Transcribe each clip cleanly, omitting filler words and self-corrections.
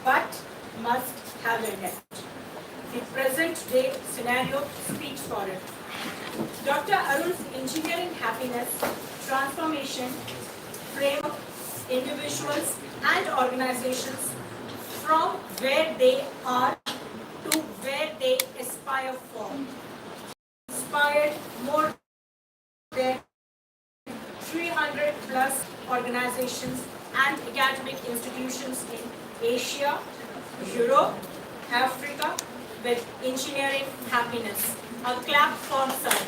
but must have a net. The present day scenario speaks for it. Dr. Arun's engineering happiness transformation frame individuals and organizations from where they are to where they aspire for. Inspired more than 300 plus organizations and academic institutions in Asia, Europe, Africa with engineering happiness. A clap for sir.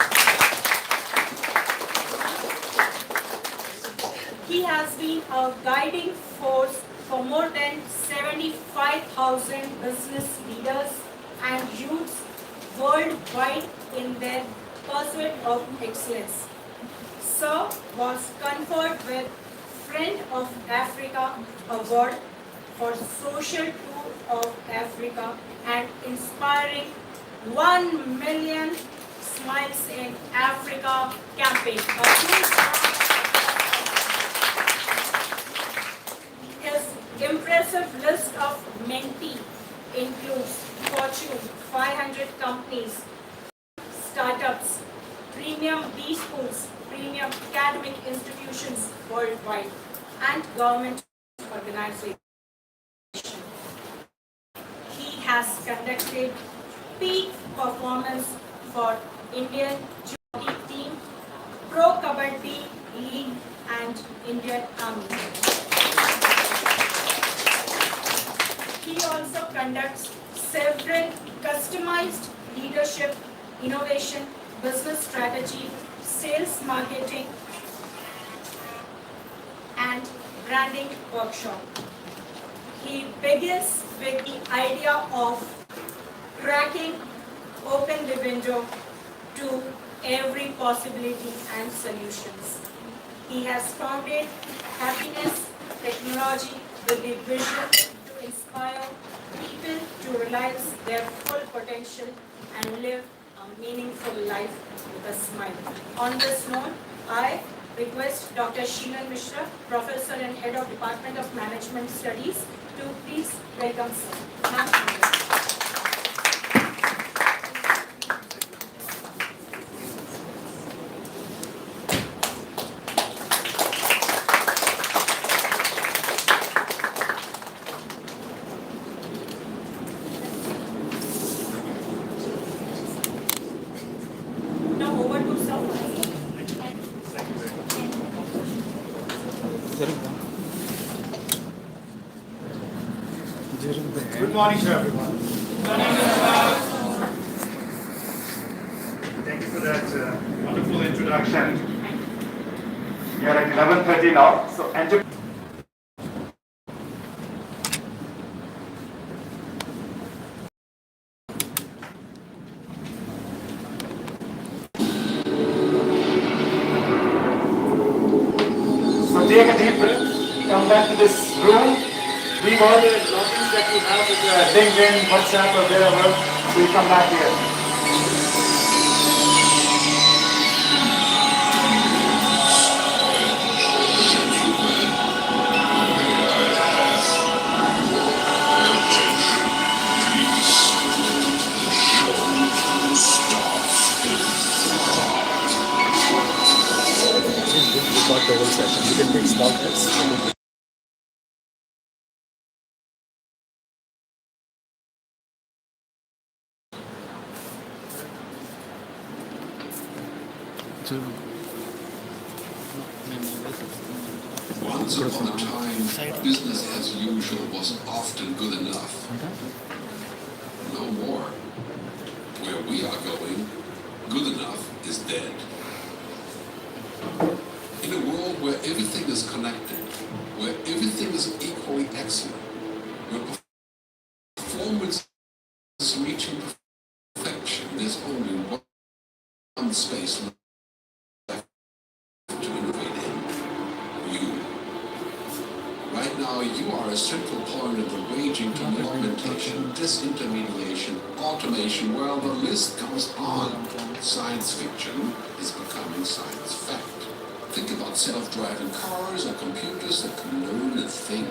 He has been a guiding force for more than 75,000 business leaders and youths worldwide in their pursuit of excellence. Sir was conferred with Friend of Africa Award for Social Tour of Africa and inspiring 1 million Smiles in Africa campaign. His impressive list of mentee includes Fortune 500 companies, startups, premium B schools, premium academic institutions worldwide, and government organizations. He has conducted peak performance for Indian jockey team, Pro Kabaddi League, and Indian Army. He also conducts several customized leadership, innovation, business strategy, sales marketing, and branding workshop. He begins with the idea of cracking open the window to every possibility and solutions. He has founded Happiness Technology with the vision to inspire people to realize their full potential and live a meaningful life with a smile. On this note, I request Dr. Sheelan Mishra, Professor and Head of Department of Management Studies, to please welcome sir. Good morning to everyone. Thank you for that wonderful introduction. We are at 11:30 now. So, take a deep breath. Come back to this room. Leave all the logins that you have with LinkedIn, WhatsApp, or wherever. We'll come back here. Record the whole session. You can take small clips. Once upon a time, business as usual was often good enough. No more. Where we are going, good enough is dead. In a world where everything is connected, where everything is equally excellent, where performance is reaching perfection, there's only one space left to innovate in. You. Right now, you are a central point in the raging augmentation, disintermediation, automation. Well, the list goes on. Science fiction is becoming science fact. Think about self-driving cars or computers that can learn and think.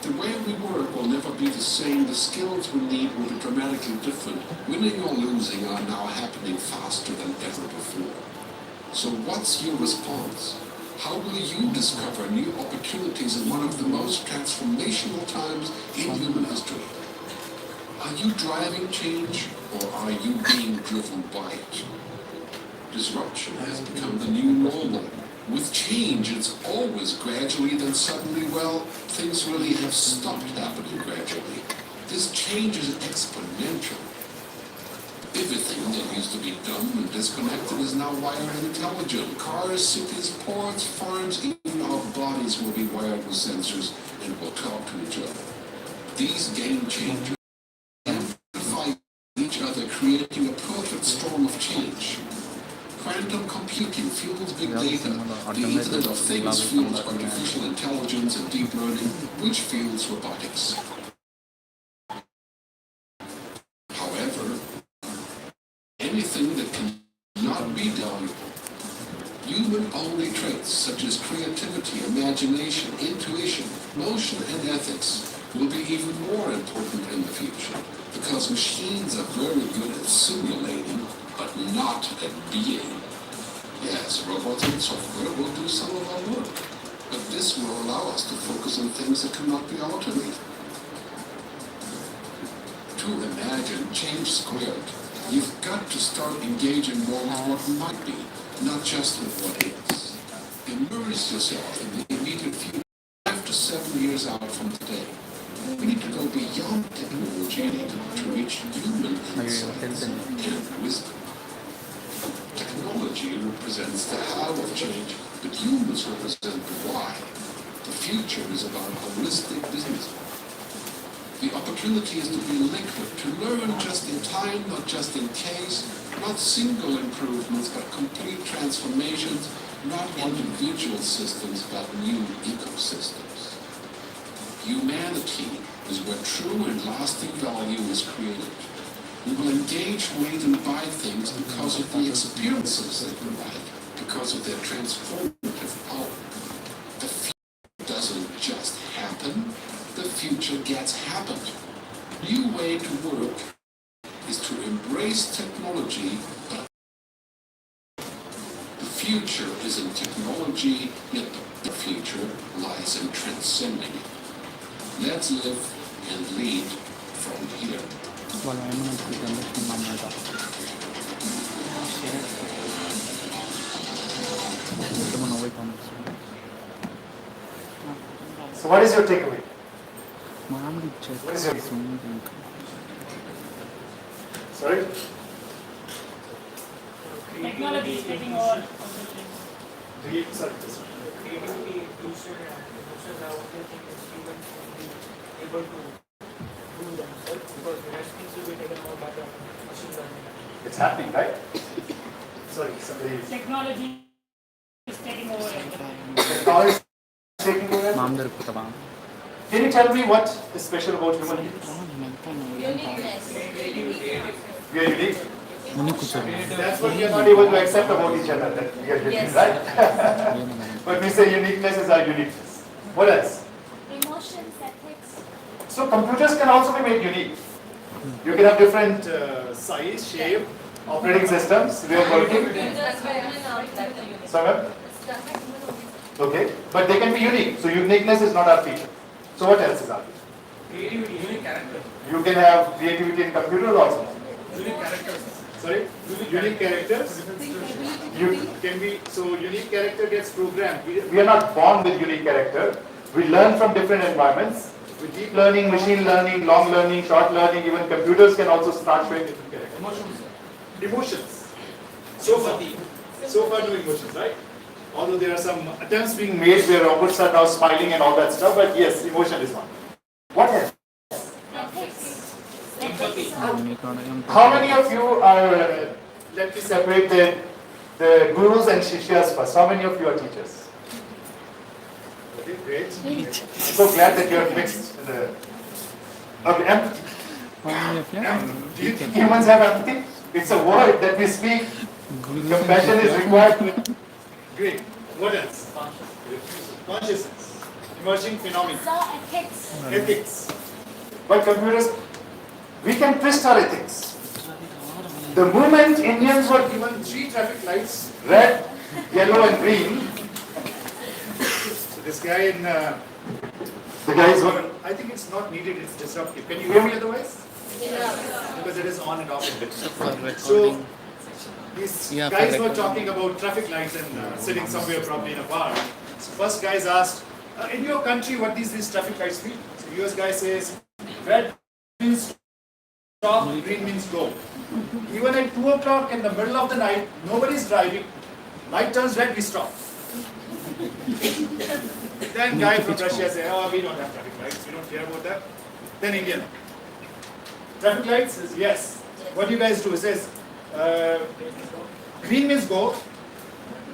The way we work will never be the same. The skills we need will be dramatically different. Winning or losing are now happening faster than ever before. So what's your response? How will you discover new opportunities in one of the most transformational times in human history? Are you driving change, or are you being driven by it? Disruption has become the new normal. With change, it's always gradually, then suddenly, well, things really have stopped happening gradually. This change is exponential. Everything that used to be dumb and disconnected is now wired and intelligent. Cars, cities, ports, farms, even our bodies will be wired with sensors and will talk to each other. These game changers amplify each other, creating a perfect storm of change. Quantum computing fuels big data. The Internet of Things fuels artificial intelligence and deep learning, which fuels robotics. However, anything that cannot be valuable, human-only traits such as creativity, imagination, intuition, motion, and ethics will be even more important in the future, because machines are very good at simulating, but not at being. Yes, robots and software will do some of our work, but this will allow us to focus on things that cannot be automated. To imagine change squared, you've got to start engaging more with what might be, not just with what is. Immerse yourself in the immediate future, 5 to 7 years out from today. We need to go beyond technology to reach human insights and wisdom. Technology represents the how of change, but humans represent the why. The future is about holistic business. The opportunity is to be liquid, to learn just in time, not just in case, not single improvements, but complete transformations, not individual systems, but new ecosystems. Humanity is where true and lasting value is created. We will engage, wait, and buy things because of the experiences they provide, because of their transformative power. The future doesn't just happen, the future gets happened. New way to work is to embrace technology, but the future is in technology, yet the future lies in transcending it. Let's live and lead from here. So what is your takeaway? What is your Sorry? Technology is taking over. Sorry. Creativity, boosted and emotions are only thing that humans will be able to do themselves, because the rest things will be taken over by the machine learning. It's happening, right? Sorry, somebody. Technology is taking over everything. Technology is taking over. Can you tell me what is special about human beings? Uniqueness. We are unique. That's what we are not able to accept about each other, that we are unique, right? But we say uniqueness is our uniqueness. What else? Emotions, ethics. So computers can also be made unique. You can have different size, shape, operating systems, way of working. Somewhere? Okay, but they can be unique. So uniqueness is not our feature. So what else is our feature? Creativity, unique character. You can have creativity in computers also. Unique characters. Sorry? Unique characters? You can be, so unique character gets programmed. We are not born with unique character. We learn from different environments. With deep learning, machine learning, long learning, short learning, even computers can also start showing different characters. Emotions. Emotions. So far no emotions, right? Although there are some attempts being made where robots are now smiling and all that stuff, but yes, emotion is one. What else? Empathy. How many of you are, let me separate the gurus and shishyas first. How many of you are teachers? Okay, great. I'm so glad that you are mixed. Okay, empathy. Do you think humans have empathy? It's a word that we speak. Compassion is required. Great. What else? Consciousness. Emerging phenomena. So ethics. Ethics. But computers, we can twist our ethics. The moment Indians were given 3 traffic lights, red, yellow and green, so this guy in, the guys were, I think it's not needed, it's disruptive. Can you hear me otherwise? Because it is on and off. So, these guys were talking about traffic lights and sitting somewhere probably in a bar. So first guys asked, in your country, what these traffic lights mean? So US guy says, red means stop, green means go. Even at 2 o'clock in the middle of the night, nobody's driving, light turns red, we stop. Then guy from Russia says, oh, we don't have traffic lights, we don't care about that. Then Indian. Traffic lights says, yes. What do you guys do? It says, green means go,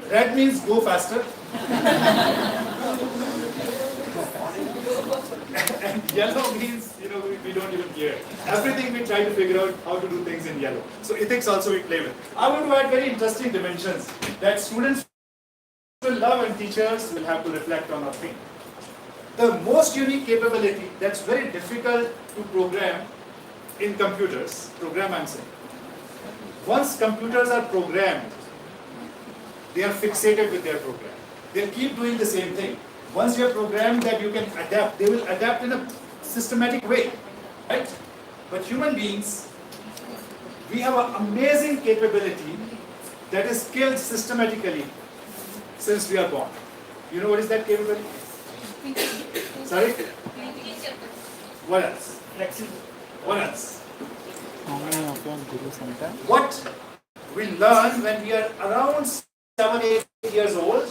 red means go faster, and yellow means, we don't even care. Everything we try to figure out how to do things in yellow. So ethics also we play with. I want to add very interesting dimensions that students will love and teachers will have to reflect on or think. The most unique capability that's very difficult to program in computers, I'm saying. Once computers are programmed, they are fixated with their program. They'll keep doing the same thing. Once you are programmed that you can adapt, they will adapt in a systematic way, right? But human beings, we have an amazing capability that is skilled systematically since we are born. You know what is that capability? Sorry? What else? What else? What we learn when we are around 7-8 years old,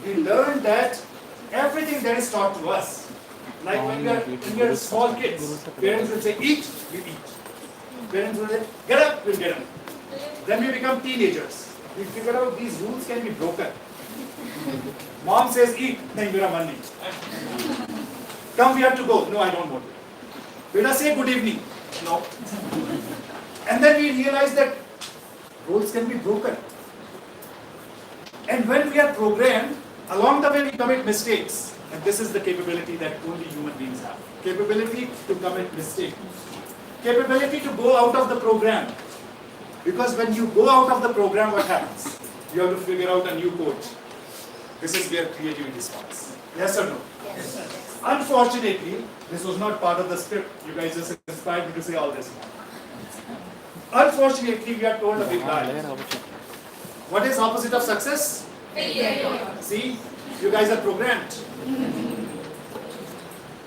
we learn that everything that is taught to us, like when we are small kids, parents will say eat, we eat. Parents will say get up, we'll get up. Then we become teenagers. We figure out these rules can be broken. Mom says eat, nahi mera man nahi. Come, we have to go. No, I don't want to. Beta say good evening. No. And then we realize that rules can be broken. And when we are programmed, along the way we commit mistakes. And this is the capability that only human beings have. Capability to commit mistakes. Capability to go out of the program. Because when you go out of the program, what happens? You have to figure out a new code. This is where creativity starts. Yes or no? Yes. Unfortunately, this was not part of the script. You guys just inspired me to say all this. Unfortunately, we are told a big lie. What is opposite of success? Failure. See, you guys are programmed.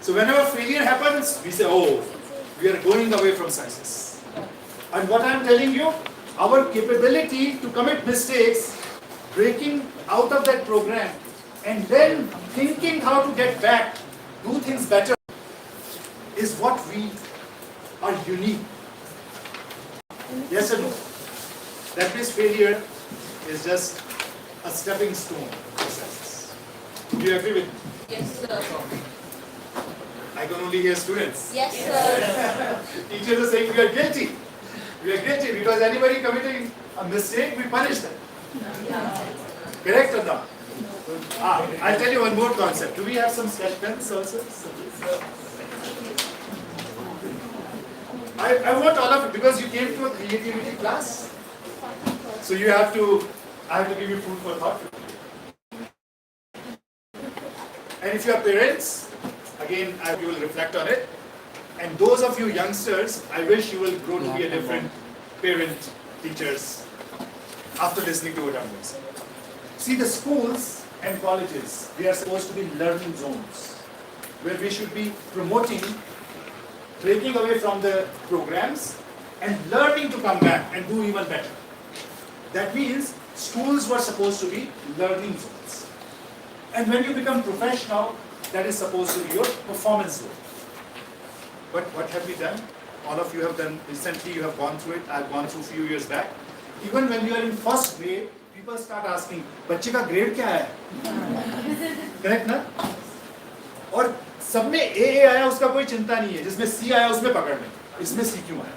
So whenever failure happens, we say, oh, we are going away from success. And what I am telling you, our capability to commit mistakes, breaking out of that program, and then thinking how to get back, do things better, is what we are unique. Yes or no? That means failure is just a stepping stone to success. Do you agree with me? Yes, sir. I can only hear students. Yes, sir. Teachers are saying we are guilty. We are guilty because anybody committing a mistake, we punish them. Correct or not? I'll tell you one more concept. Do we have some sketch pens also? I want all of it because you came to a creativity class. So I have to give you food for thought. And if you are parents, again, you will reflect on it. And those of you youngsters, I wish you will grow to be a different parent, teachers, after listening to what I'm saying. See, the schools and colleges, they are supposed to be learning zones, where we should be promoting, breaking away from the programs, and learning to come back and do even better. That means schools were supposed to be learning zones. And when you become professional, that is supposed to be your performance zone. But what have we done? All of you have done, recently you have gone through it, I've gone through a few years back. Even when you are in first grade, people start asking, बच्चे का grade क्या है? Correct ना? और सब में A आया उसका कोई चिंता नहीं है, जिसमें C आया उसमें पकड़ लें, इसमें C क्यों आया?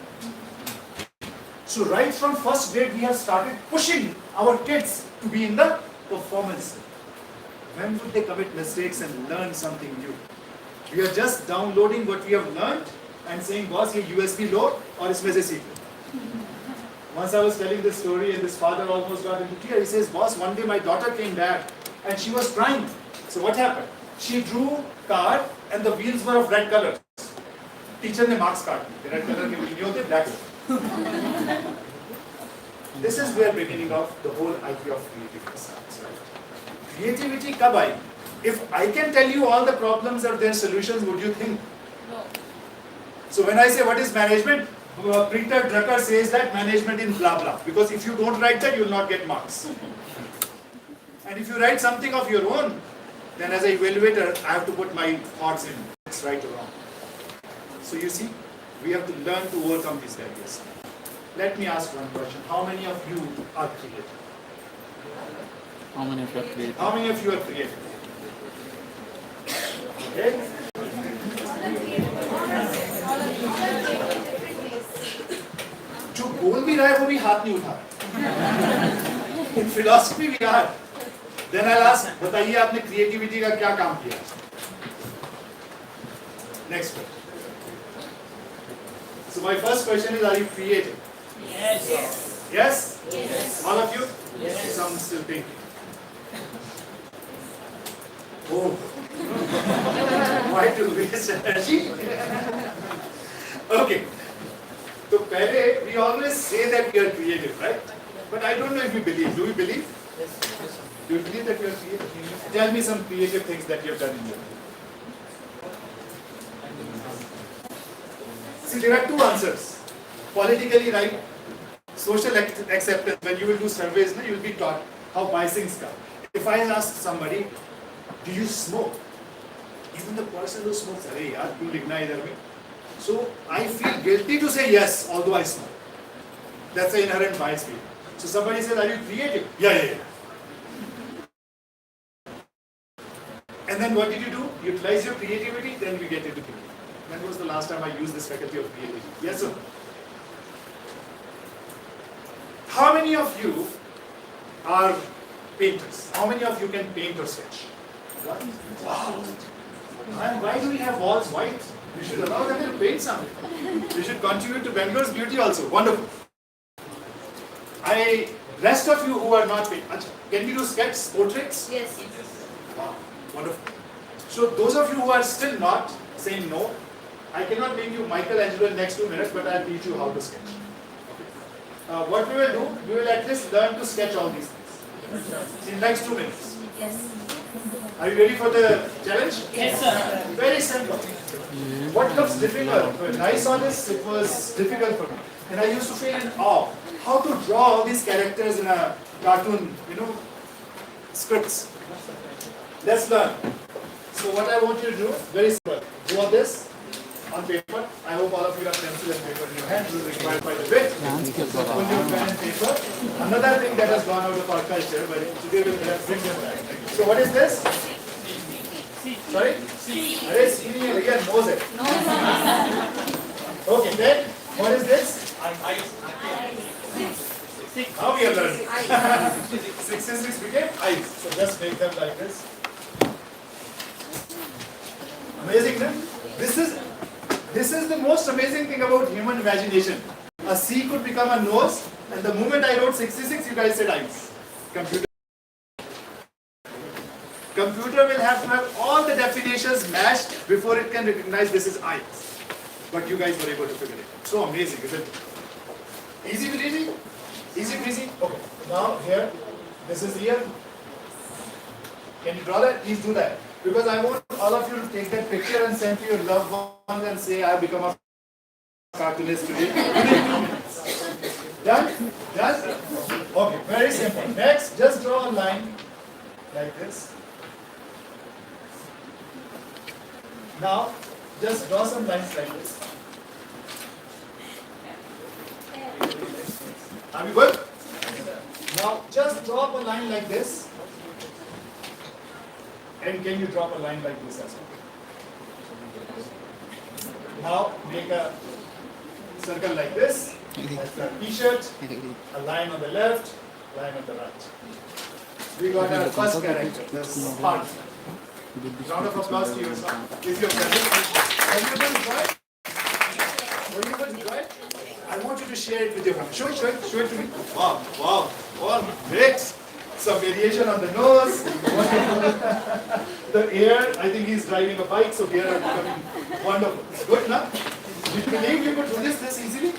So right from first grade we have started pushing our kids to be in the performance. When would they commit mistakes and learn something new? We are just downloading what we have learned and saying, boss, ये USB लो और इसमें से सीख लो. Once I was telling this story and this father almost got into tears. He says, boss, one day my daughter came back and she was crying. So what happened? She drew card and the wheels were of red color. Teacher ने marks card. Red color के wheel नहीं होते, black. This is where beginning of the whole idea of creativity starts. Right? Creativity कब आई? If I can tell you all the problems or their solutions, would you think? No. So when I say what is management, Peter Drucker says that management in blah blah. Because if you don't write that, you will not get marks. And if you write something of your own, then as an evaluator, I have to put my thoughts in. It's right or wrong. So you see, we have to learn to overcome these barriers. Let me ask one question. How many of you are creative? How many of you are creative? How many of you are creative? Okay? जो बोल भी रहा है वो भी हाथ नहीं उठा रहा. In philosophy we are. Then I'll ask, बताइए आपने creativity का क्या काम किया? Next question. So my first question is, are you creative? Yes. Yes? Yes. All of you? Yes. Some still thinking. Oh. Why to waste energy? Okay. So पहले we always say that we are creative, right? But I don't know if we believe. Do we believe? Yes. Yes. Do you believe that we are creative? Tell me some creative things that you have done in your life. See, there are two answers. Politically right, social acceptance. When you will do surveys, you will be taught how biasings come. If I ask somebody, do you smoke? Even the person who smokes, अरे यार क्यों लिखना है इधर में? So I feel guilty to say yes, although I smoke. That's an inherent bias feeling. So somebody says, are you creative? Yeah. And then what did you do? Utilize your creativity, then we get into creativity. When was the last time I used this faculty of creativity? Yes or no? How many of you are painters? How many of you can paint or sketch? Wow. And why do we have walls white? We should allow them to paint something. We should contribute to Bangalore's beauty also. Wonderful. Rest of you who are not paint, can you do sketch portraits? Yes. Wow, wonderful. So those of you who are still not saying no, I cannot make you Michelangelo in next 2 minutes, but I'll teach you how to sketch. Okay. What we will do, we will at least learn to sketch all these things in next 2 minutes. Yes. Are you ready for the challenge? Yes, sir. Very simple. What looks difficult? When I saw this, it was difficult for me. And I used to feel in awe. How to draw all these characters in a cartoon, scripts. Let's learn. So what I want you to do, very simple. Draw this on paper. I hope all of you have pencil and paper in your hand. This is required quite a bit. So put your pen and paper. Another thing that has gone out of our culture, but today we'll bring them back. So what is this? Sorry? Arey, C नहीं है भैया, nose है. Okay, then what is this? Now we are learning. 6 and 6 became eyes. So just make them like this. Amazing, no? This is the most amazing thing about human imagination. A C could become a nose, and the moment I wrote 66, you guys said eyes. Computer will have to have all the definitions matched before it can recognize this is eyes. But you guys were able to figure it out. So amazing, isn't it? Easy breezy? Easy breezy? Okay. Now here, this is ear. Can you draw that? Please do that. Because I want all of you to take that picture and send to your loved ones and say, I have become a cartoonist today. Done? Done? Okay, very simple. Next, just draw a line like this. Now, just draw some lines like this. Are we good? Now, just drop a line like this. And can you drop a line like this as well? Now, make a circle like this. That's a t-shirt. A line on the left, line on the right. We got our first character, the Spartan. Round of applause to yourself. If you're valuable, right? Right? I want you to share it with your family. Show it to me. Wow, all great. Some variation on the nose. The ear, I think he's driving a bike, so ear are becoming wonderful. It's good, na? Do you believe you could do this easily?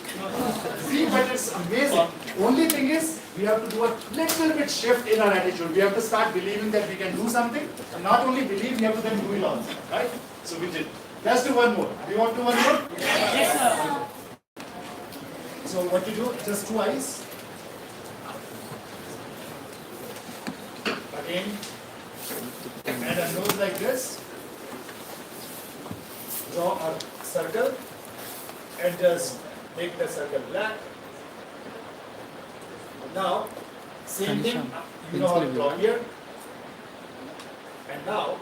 See, but it's amazing. Only thing is, we have to do a little bit shift in our attitude. We have to start believing that we can do something. And not only believe, we have to then do it also. Right? So we did. Let's do one more. Do you want to do one more? Yes, sir. So what you do, just two eyes. Again. And a nose like this. Draw a circle and just make the circle black. Now, same thing, you know how to draw here. And now,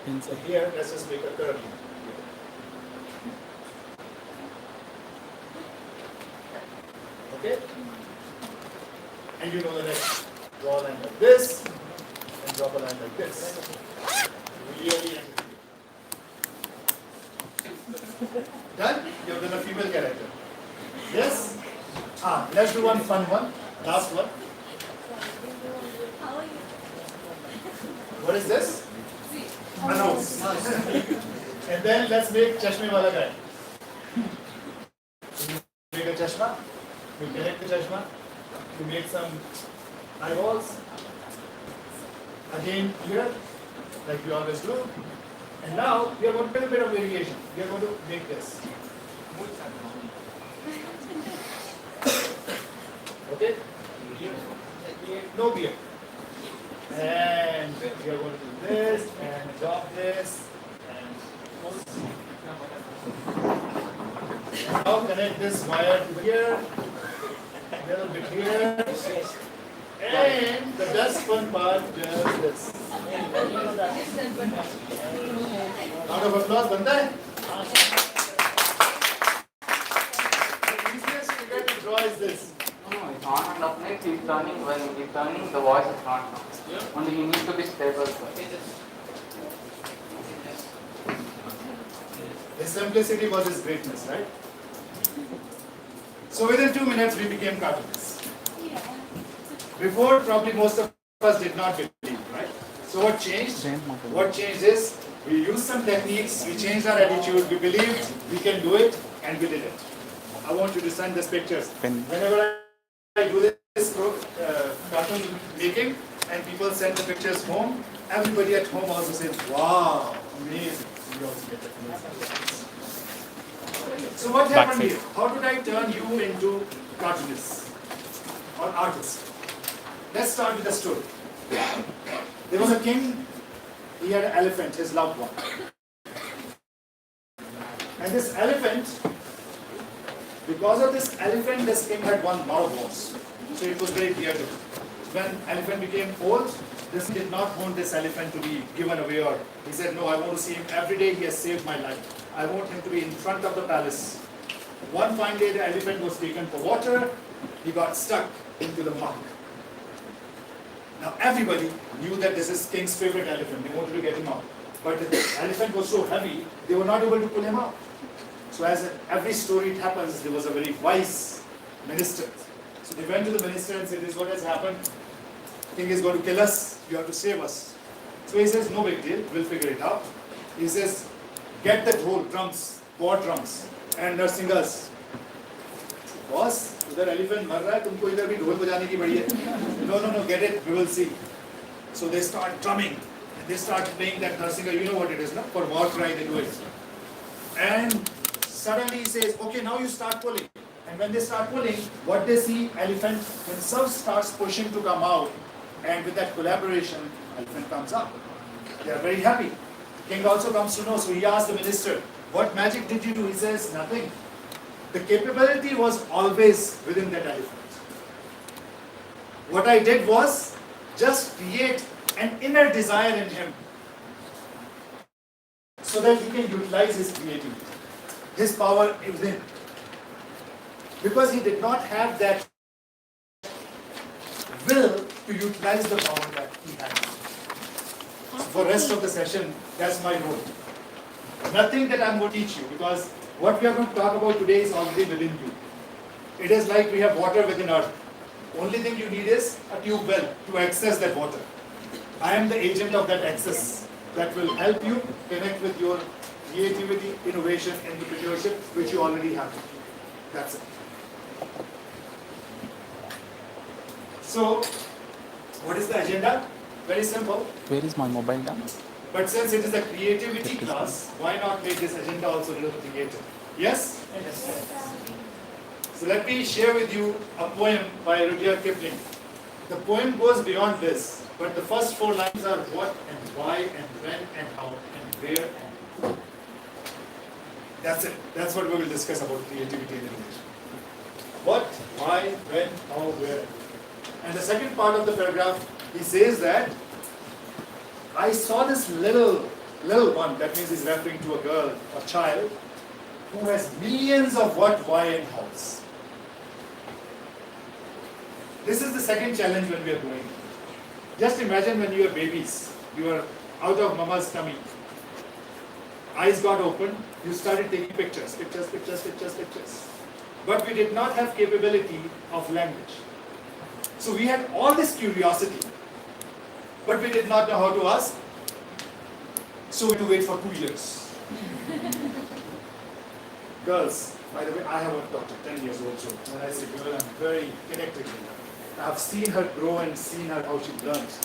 here, let's just make a curve. Okay? And you know the next. Draw a line like this, and drop a line like this. Really. Done? You've done a female character. Yes? Let's do one fun one. Last one. What is this? A nose. And then let's make chashme wala guy. Make a chashma. We connect the chashma. We make some eyeballs. Again here, like we always do. And now we are going to do a bit of variation. We are going to make this. Okay? No beard. And we are going to do this and drop this and now connect this wire to here, a little bit here, and the best fun part, just this. Round of applause, banta hai? The easiest figure to draw is this. No, it's on and off. Keep turning. When you keep turning, the voice is not coming. Only you need to be stable first. His simplicity was his greatness, right? So within 2 minutes, we became cartoonists. Before, probably most of us did not believe, right? So what changed? What changed is we used some techniques, we changed our attitude, we believed we can do it, and we did it. I want you to send these pictures. Whenever I do this cartoon making, and people send the pictures home, everybody at home also says, wow, amazing. We also get that. So what happened here? How did I turn you into cartoonists or artists? Let's start with the story. There was a king, he had an elephant, his loved one. And this elephant, because of this elephant, this king had won lot of wars. So it was very dear to him. When elephant became old, this did not want this elephant to be given away, or he said, no, I want to see him every day, he has saved my life. I want him to be in front of the palace. One fine day, the elephant was taken for water, he got stuck into the muck. Now everybody knew that this is king's favorite elephant, they wanted to get him out. But the elephant was so heavy, they were not able to pull him out. So as every story it happens, there was a very wise minister. So they went to the minister and said, this is what has happened. King is going to kill us, you have to save us. So he says, no big deal, we'll figure it out. He says, get that whole drums, war drums and narsingahs. Boss, उधर elephant मर रहा है, तुमको इधर भी ढोल बजाने की बड़ी है. No, get it, we will see. So they start drumming. They start playing that narsingah, you know what it is, no? For war cry they do it. And suddenly he says, okay, now you start pulling. And when they start pulling, what they see, elephant himself starts pushing to come out. And with that collaboration, elephant comes up. They are very happy. King also comes to know, so he asks the minister, what magic did you do? He says, nothing. The capability was always within that elephant. What I did was just create an inner desire in him so that he can utilize his creativity, his power within. Because he did not have that will to utilize the power that he had. For rest of the session, that's my role. Nothing that I'm going to teach you, because what we are going to talk about today is already within you. It is like we have water within earth. Only thing you need is a tube well to access that water. I am the agent of that access that will help you connect with your creativity, innovation, entrepreneurship, which you already have. That's it. So, what is the agenda? Very simple. Where is my mobile down? But since it is a creativity class, why not make this agenda also a little creative? Yes? So let me share with you a poem by Rudyard Kipling. The poem goes beyond this, but the first 4 lines are what and why and when and how and where and that's it. That's what we will discuss about creativity and innovation. What, why, when, how, where. And the second part of the paragraph, he says that I saw this little one, that means he's referring to a girl or child, who has millions of what, why and hows. This is the second challenge when we are growing. Just imagine when you are babies, you are out of mama's tummy. Eyes got open, you started taking pictures. But we did not have capability of language. So we had all this curiosity, but we did not know how to ask. So we had to wait for 2 years. Girls, by the way, I have a daughter, 10 years old, so when I say girl, I'm very connected with her. I've seen her grow and seen her how she learns.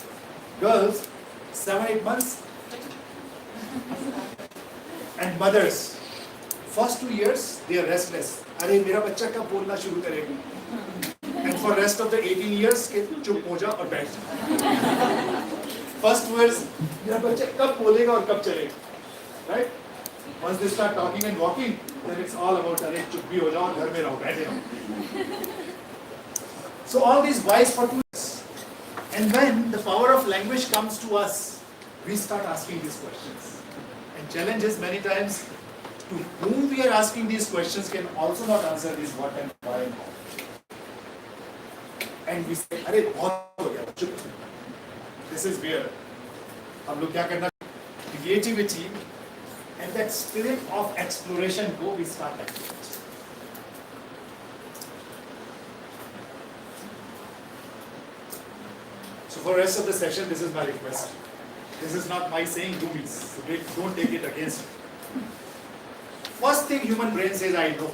Girls, 7-8 months. And mothers, first 2 years, they are restless. अरे मेरा बच्चा कब बोलना शुरू करेगा? And for rest of the 18 years, के चुप हो जा और बैठ जा. First 2 years, मेरा बच्चा कब बोलेगा और कब चलेगा? Right? Once they start talking and walking, then it's all about अरे चुप भी हो जाओ और घर में रहो, बैठे रहो. So all these whys for 2 years. And when the power of language comes to us, we start asking these questions. And challenge is many times, to whom we are asking these questions can also not answer these what and why and how. And we say, अरे बहुत हो गया, चुप. This is where हम लोग क्या करना? Creativity and that spirit of exploration go, we start acting. So for the rest of the session, this is my request. This is not my saying, do me. So don't take it against me. First thing human brain says, I know.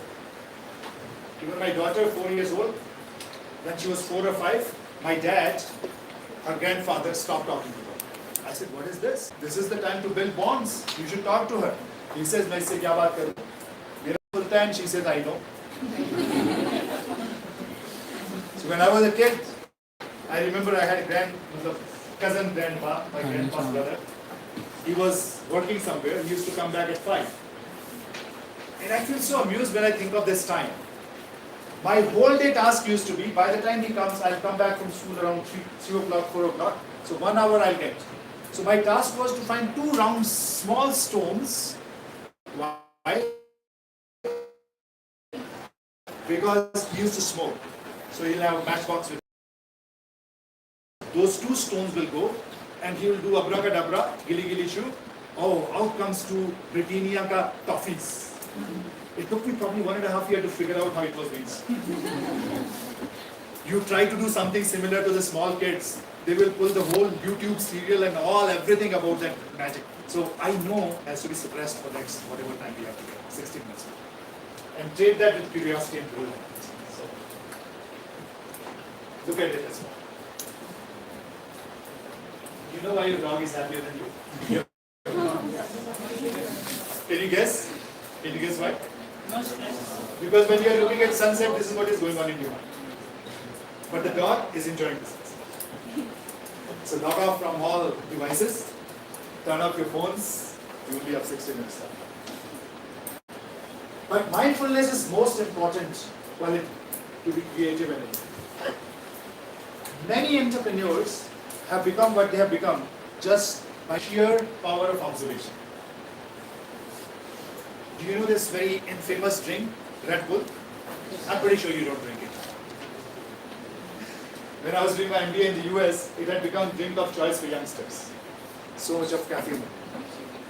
Even my daughter, 4 years old, when she was 4 or 5, my dad, her grandfather, stopped talking to her. I said, what is this? This is the time to build bonds. You should talk to her. He says, मैं इससे क्या बात करूँ? मेरा बोलता है, and she says, I know. So when I was a kid, I remember I had a cousin grandpa, my grandpa's brother. He was working somewhere. He used to come back at 5. And I feel so amused when I think of this time. My whole day task used to be, by the time he comes, I'll come back from school around 3 o'clock, 4 o'clock. So 1 hour I'll get. So my task was to find 2 round small stones. Why? Because he used to smoke. So he'll have a matchbox with him. Those 2 stones will go and he will do abracadabra, gilly gilly shoo. Oh, out comes 2 Britannia ka toffees. It took me probably 1.5 years to figure out how it was made. You try to do something similar to the small kids, they will pull the whole YouTube serial and everything about that magic. So I know it has to be suppressed for next whatever time we have to get, 16 months. And trade that with curiosity and growth. So look at it as well. You know why your dog is happier than you? Can you guess? Can you guess why? Because when you are looking at sunset, this is what is going on in your mind. But the dog is enjoying the sunset. So log off from all devices, turn off your phones, you will be up 16 minutes. But mindfulness is most important quality to be creative and innovative. Many entrepreneurs have become what they have become just by sheer power of observation. Do you know this very infamous drink, Red Bull? I'm pretty sure you don't drink it. When I was doing my MBA in the US, it had become drink of choice for youngsters. So much of caffeine.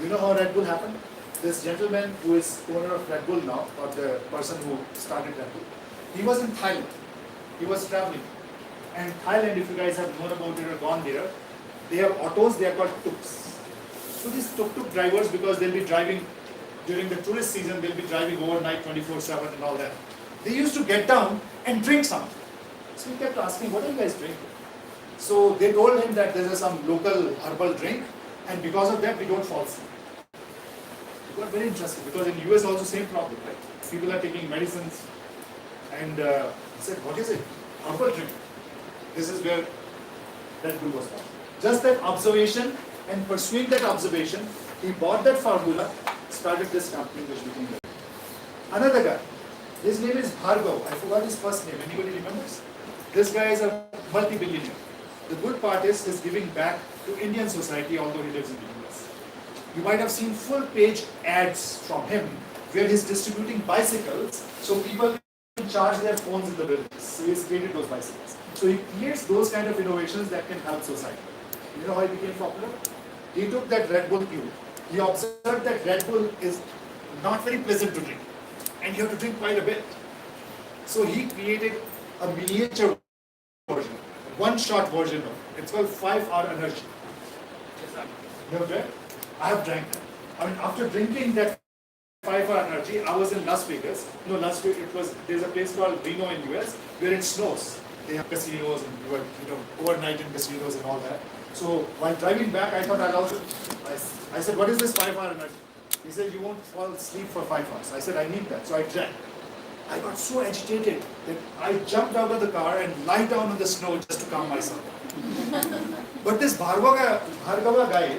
You know how Red Bull happened? This gentleman who is owner of Red Bull now, or the person who started Red Bull, he was in Thailand. He was traveling. And Thailand, if you guys have known about it or gone there, they have autos, they are called tuk-tuks. So these tuk-tuk drivers, because they'll be driving during the tourist season, they'll be driving overnight 24/7 and all that. They used to get down and drink something. So he kept asking, what are you guys drinking? So they told him that there is some local herbal drink, and because of that we don't fall sick. He got very interested because in US also same problem, right? People are taking medicines, and he said, what is it? Herbal drink. This is where Red Bull was born. Just that observation, and pursuing that observation, he bought that formula, started this company which became Red Bull. Another guy, his name is Bharadwa. I forgot his first name. Anybody remembers? This guy is a multi-billionaire. The good part is he's giving back to Indian society, although he lives in the US. You might have seen full-page ads from him where he's distributing bicycles so people can charge their phones in the buildings. So he's created those bicycles. So he creates those kind of innovations that can help society. You know how he became popular? He took that Red Bull cube. He observed that Red Bull is not very pleasant to drink, and you have to drink quite a bit. So he created a miniature version, one-shot version of it. It's called 5-hour energy. You have drank? I have drank that. I mean, after drinking that 5-hour energy, I was in Las Vegas. No, Las Vegas, there's a place called Reno in US where it snows. They have casinos and you were, overnight in casinos and all that. So while driving back, I thought I'll also, I said, what is this 5-hour energy? He said, you won't fall asleep for 5 hours. I said, I need that. So I drank. I got so agitated that I jumped out of the car and lied down on the snow just to calm myself. But this Bhargava guy,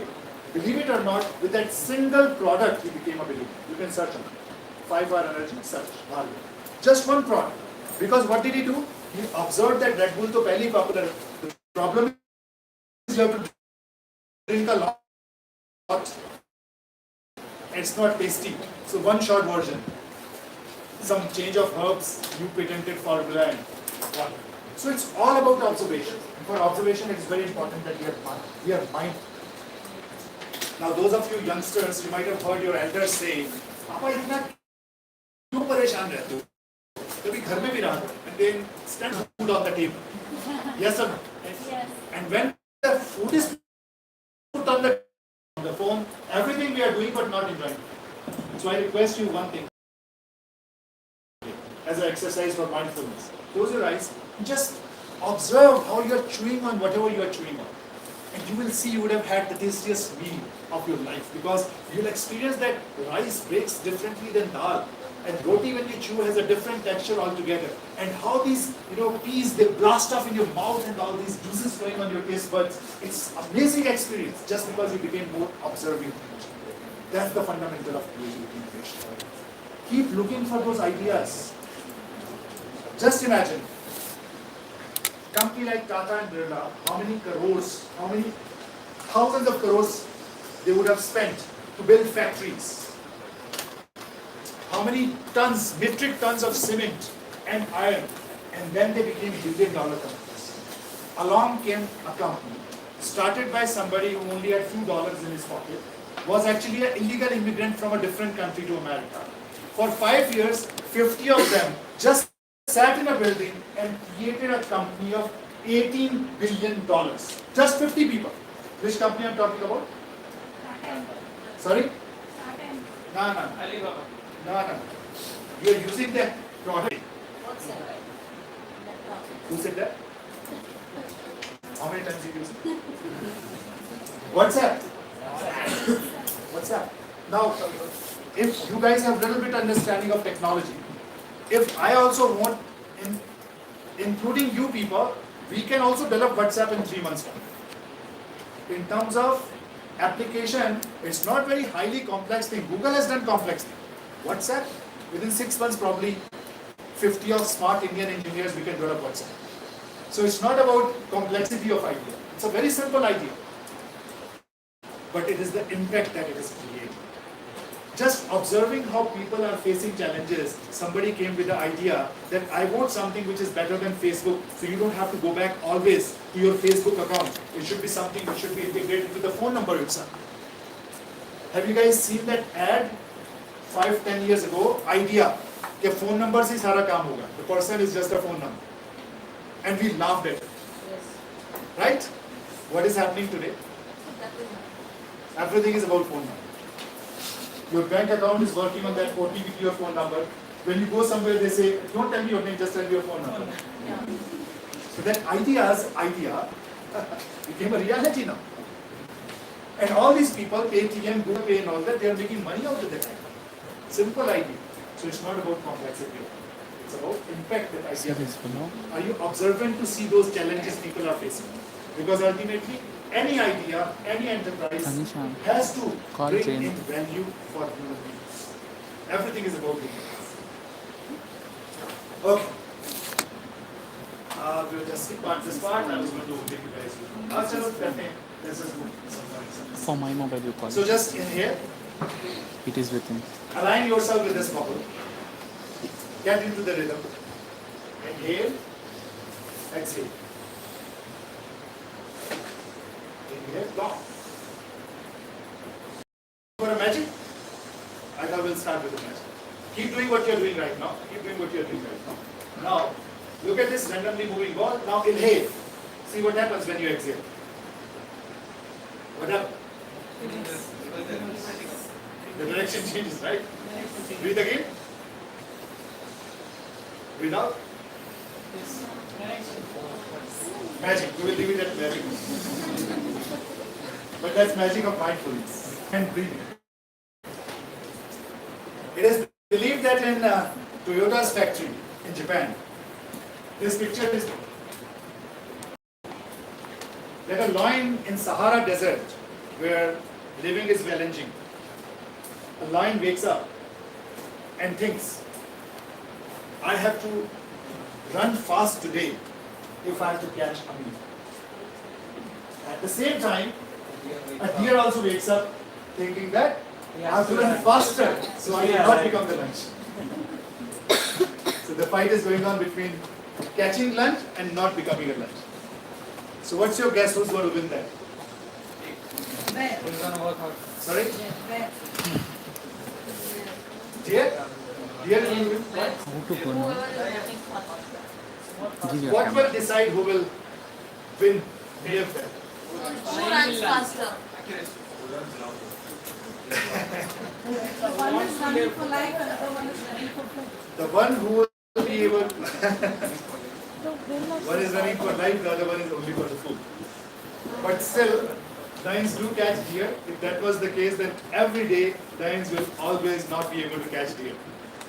believe it or not, with that single product, he became a billionaire. You can search on it. 5-hour energy, search Bhargava. Just one product. Because what did he do? He observed that Red Bull to fairly popular. The problem is you have to drink a lot. It's not tasty. So one short version. Some change of herbs, you patented formula and one. So it's all about observation. For observation, it's very important that we are mindful. Now, those of you youngsters, you might have heard your elders say, "Papa, itna kyun pareshan rehte ho? Kabhi ghar mein bhi rahat ho." And then stand food on the table. Yes or no? Yes. And when the food is put on the phone, everything we are doing but not enjoying. So I request you one thing. As an exercise for mindfulness. Close your eyes, just observe how you are chewing on whatever you are chewing on. And you will see you would have had the tastiest meal of your life because you'll experience that rice breaks differently than dal. And roti when you chew has a different texture altogether. And how these peas, they blast off in your mouth and all these juices flowing on your taste buds. It's amazing experience just because you became more observing. That's the fundamental of creativity innovation. Keep looking for those ideas. Just imagine, company like Tata and Birla, how many crores, how many thousands of crores they would have spent to build factories. How many tons, metric tons of cement and iron, and then they became billion-dollar companies. Along came a company, started by somebody who only had few dollars in his pocket, was actually an illegal immigrant from a different country to America. For 5 years, 50 of them just sat in a building and created a company of $18 billion. Just 50 people. Which company I'm talking about? Sorry? No. Alibaba. No. You are using that product. What's that? Who said that? How many times you use it? WhatsApp. WhatsApp. Now, if you guys have a little bit understanding of technology, if I also want, including you people, we can also develop WhatsApp in 3 months' time. In terms of application, it's not very highly complex thing. Google has done complex thing. WhatsApp, within 6 months, probably 50 of smart Indian engineers we can develop WhatsApp. So it's not about complexity of idea. It's a very simple idea. But it is the impact that it is creating. Just observing how people are facing challenges, somebody came with the idea that I want something which is better than Facebook, so you don't have to go back always to your Facebook account. It should be something which should be integrated with the phone number itself. Have you guys seen that ad 5-10 years ago? Idea कि phone number से सारा काम होगा. The person is just a phone number, and we laughed at it. Yes. Right? What is happening today? That is not. Everything is about phone number. Your bank account is working on that OTP to your phone number. When you go somewhere, they say, don't tell me your name, just tell me your phone number. Yeah. So that idea became a reality now. And all these people, Paytm, Google Pay and all that, they are making money out of that idea. Simple idea. So it's not about complexity. It's about impact that idea has. Are you observant to see those challenges people are facing? Because ultimately, any idea, any enterprise has to bring in value for human beings. Everything is about humans. Okay. We'll just skip part this part. I was going to take you guys with me. Let's just move some. For my mobile you call So just inhale. it is within. Align yourself with this bubble. Get into the rhythm. Inhale. Exhale. Inhale. Long. For a magic? I thought we'll start with the magic. Keep doing what you're doing right now. Keep doing what you're doing right now. Now, look at this randomly moving ball. Now inhale. See what happens when you exhale. What happens? The direction changes, right? Breathe again. Breathe out. Magic. We will leave it at magic. But that's magic of mindfulness and breathing. It is believed that in Toyota's factory in Japan, this picture is that a lion in Sahara Desert, where living is challenging, a lion wakes up and thinks, I have to run fast today if I have to catch a meal. At the same time, a deer also wakes up thinking that I have to run faster so I will not become the lunch. So the fight is going on between catching lunch and not becoming a lunch. So what's your guess who's going to win that? Bear. Sorry? Bear. Deer? Deer will win. How to go now? Whoever is running fast. Give your What camera. will decide who will win deer fair? Who runs faster? One is running for life, another one is running for food. The one who will be able one is running for life, the other one is only for the food. But still, lions do catch deer. If that was the case, then every day lions will always not be able to catch deer.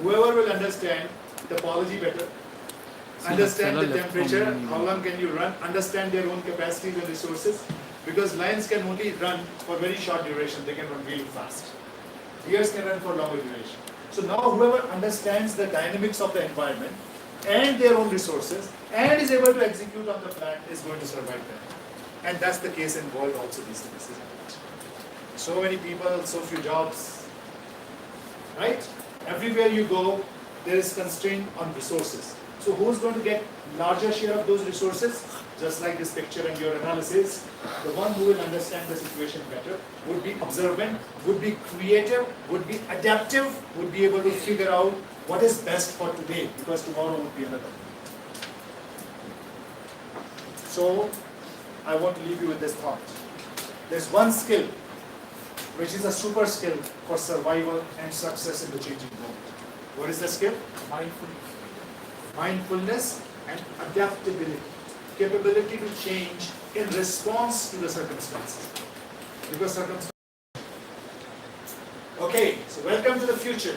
Whoever will understand topology better, understand the temperature, how long can you run, understand their own capacities and resources, because lions can only run for very short duration, they can run really fast. Deers can run for longer duration. So now whoever understands the dynamics of the environment and their own resources and is able to execute on the plan is going to survive there. And that's the case in world also these days, isn't it? So many people, so few jobs, right? Everywhere you go, there is constraint on resources. So who's going to get larger share of those resources? Just like this picture and your analysis, the one who will understand the situation better would be observant, would be creative, would be adaptive, would be able to figure out what is best for today, because tomorrow would be another. So I want to leave you with this thought. There's one skill which is a super skill for survival and success in the changing world. What is the skill? Mindfulness. Mindfulness and adaptability. Capability to change in response to the circumstances. Because circumstances. Okay, so welcome to the future.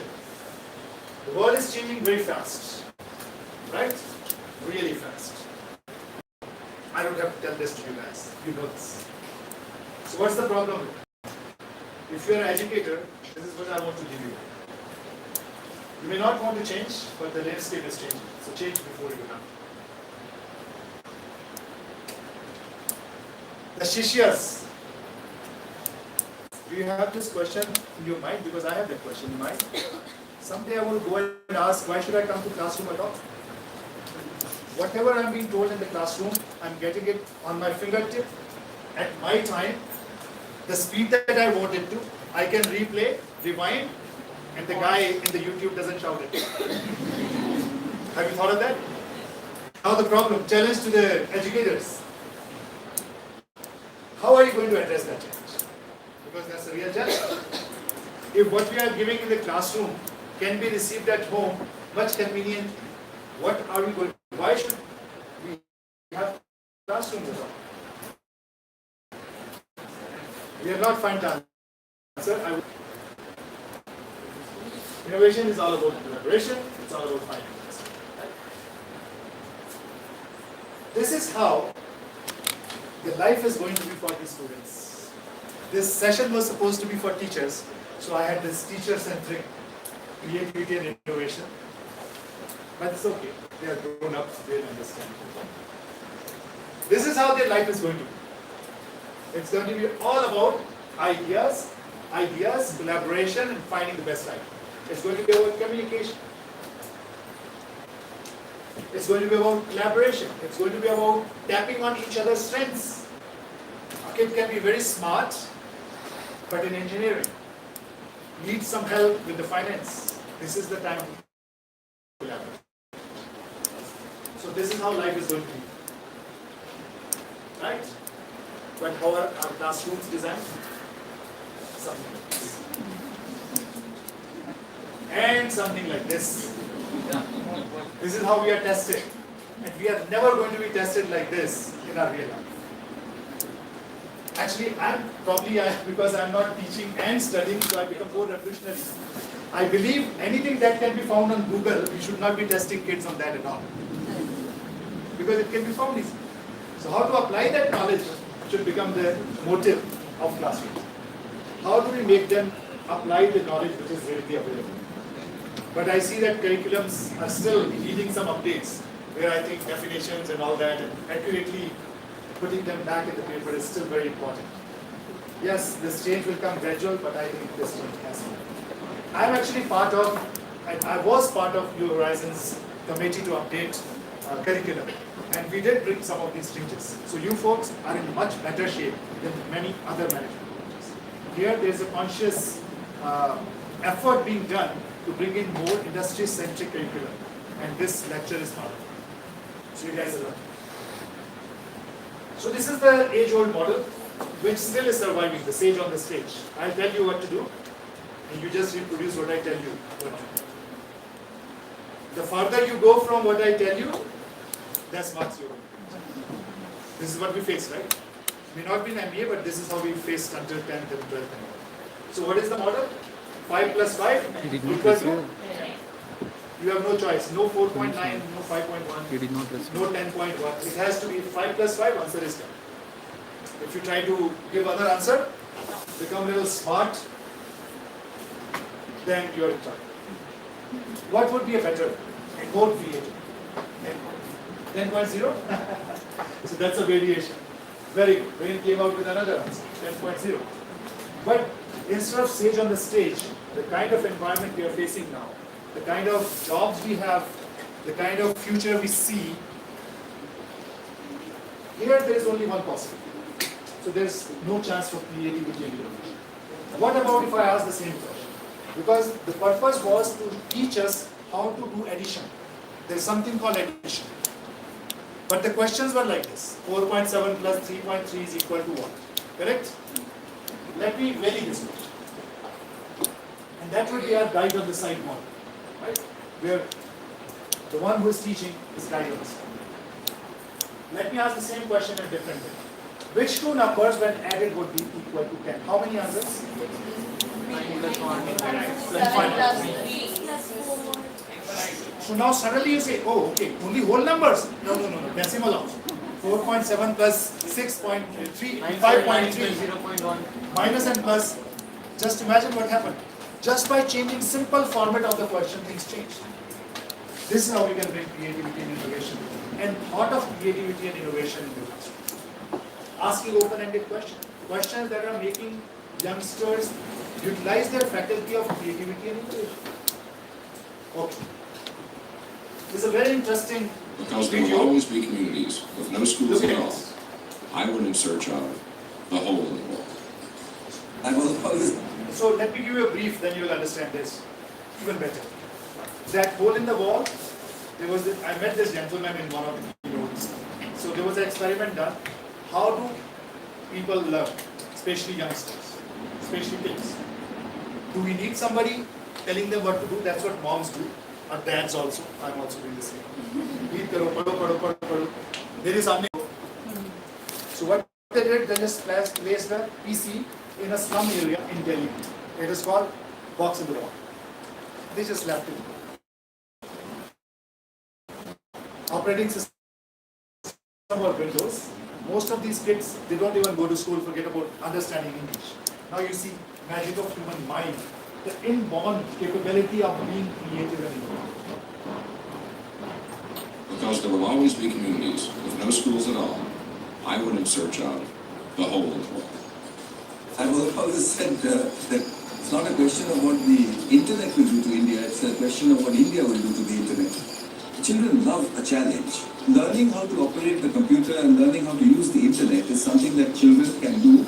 The world is changing very fast. Right? Really fast. I don't have to tell this to you guys. You know this. So what's the problem? If you're an educator, this is what I want to give you. You may not want to change, but the landscape is changing. So change before you have. The Shishyas, Do you have this question in your mind? Because I have that question in mind. Someday I will go and ask, why should I come to classroom at all? Whatever I'm being told in the classroom, I'm getting it on my fingertip at my time, the speed that I want it to. I can replay, rewind, and the guy in the YouTube doesn't shout it. Have you thought of that? Now the problem, challenge to the educators. How are you going to address that challenge? Because that's a real challenge. If what we are giving in the classroom can be received at home much convenient, what are we going to do? Why should we have classrooms at all? We have not found the answer. Innovation is all about collaboration, it's all about finding the answer. This is how the life is going to be for the students. This session was supposed to be for teachers, so I had this teacher-centric creativity and innovation. But it's okay, they are grown up, they'll understand. This is how their life is going to be. It's going to be all about ideas, collaboration, and finding the best idea. It's going to be about communication. It's going to be about collaboration. It's going to be about tapping on each other's strengths. A kid can be very smart, but in engineering, needs some help with the finance. This is the time to collaborate. So this is how life is going to be. Right? But how are our classrooms designed? Something like this. And something like this. This is how we are tested. And we are never going to be tested like this in our real life. Actually, because I'm not teaching and studying, so I become more revolutionary. I believe anything that can be found on Google, we should not be testing kids on that at all. Because it can be found easily. So how to apply that knowledge should become the motive of classrooms. How do we make them apply the knowledge which is readily available? But I see that curriculums are still needing some updates, where I think definitions and all that, and accurately putting them back in the paper is still very important. Yes, this change will come gradual, but I think this change has to. I'm actually part of, and I was part of New Horizons committee to update curriculum. And we did bring some of these changes. So you folks are in much better shape than many other management colleges. Here there is a conscious effort being done to bring in more industry-centric curriculum. And this lecture is part of it. So you guys are lucky. So this is the age-old model, which still is surviving, the sage on the stage. I'll tell you what to do, and you just reproduce what I tell you what to do. The further you go from what I tell you, less marks you will. This is what we face, right? May not be an MBA, but this is how we faced until 10th and 12th. So what is the model? 5 plus 5 equals to? You have no choice. No 4.9, no 5.1, You did not respond. no 10.1. It has to be 5 plus 5, answer is 10. If you try to give other answer, become a little smart, then you are in trouble. What would be a better and more creative? 10.0? So that's a variation. Very good. Brain came out with another answer, 10.0. But instead of sage on the stage, the kind of environment we are facing now, the kind of jobs we have, the kind of future we see, here there is only one possibility. So there is no chance for creativity and innovation. What about if I ask the same question? Because the purpose was to teach us how to do addition. There is something called addition. But the questions were like this. 4.7 plus 3.3 is equal to what? Correct? Let me vary this question. And that would be our guide on the side model. Right? Where the one who is teaching is guide on the side. Let me ask the same question in a different way. Which two numbers when added would be equal to 10? How many answers? 7 plus 3 plus 4. So now suddenly you say, oh, okay, only whole numbers. No, decimal also. 4.7 plus 6.3, 5.3, 0.1. minus and plus. Just imagine what happened. Just by changing simple format of the question, things changed. This is how we can bring creativity and innovation. And thought of creativity and innovation in the classroom. Asking open-ended questions. Questions that are making youngsters utilize their faculty of creativity and innovation? Okay. This is a very interesting Because there will video. always be communities with no schools Look at at all. this. I went in search of the hole in the wall. I will always. So let me give you a brief, then you will understand this even better. That hole in the wall, I met this gentleman in one of the keynotes. So there was an experiment done. How do people learn, especially youngsters, especially kids? Do we need somebody telling them what to do? That's what moms do, or dads also. I'm also doing the same. Read karo, pado, pado, pado, pado. There is something. So what they did, they just placed a PC in a slum area in Delhi. It is called box in the wall. They just left it. Operating system or Windows. Most of these kids, they don't even go to school, forget about understanding English. Now you see magic of human mind, the inborn capability of being creative and innovative. Because there will always be communities with no schools at all. I went in search of the hole in the wall. I've always said that it's not a question of what the internet will do to India, it's a question of what India will do to the internet. Children love a challenge. Learning how to operate the computer and learning how to use the internet is something that children can do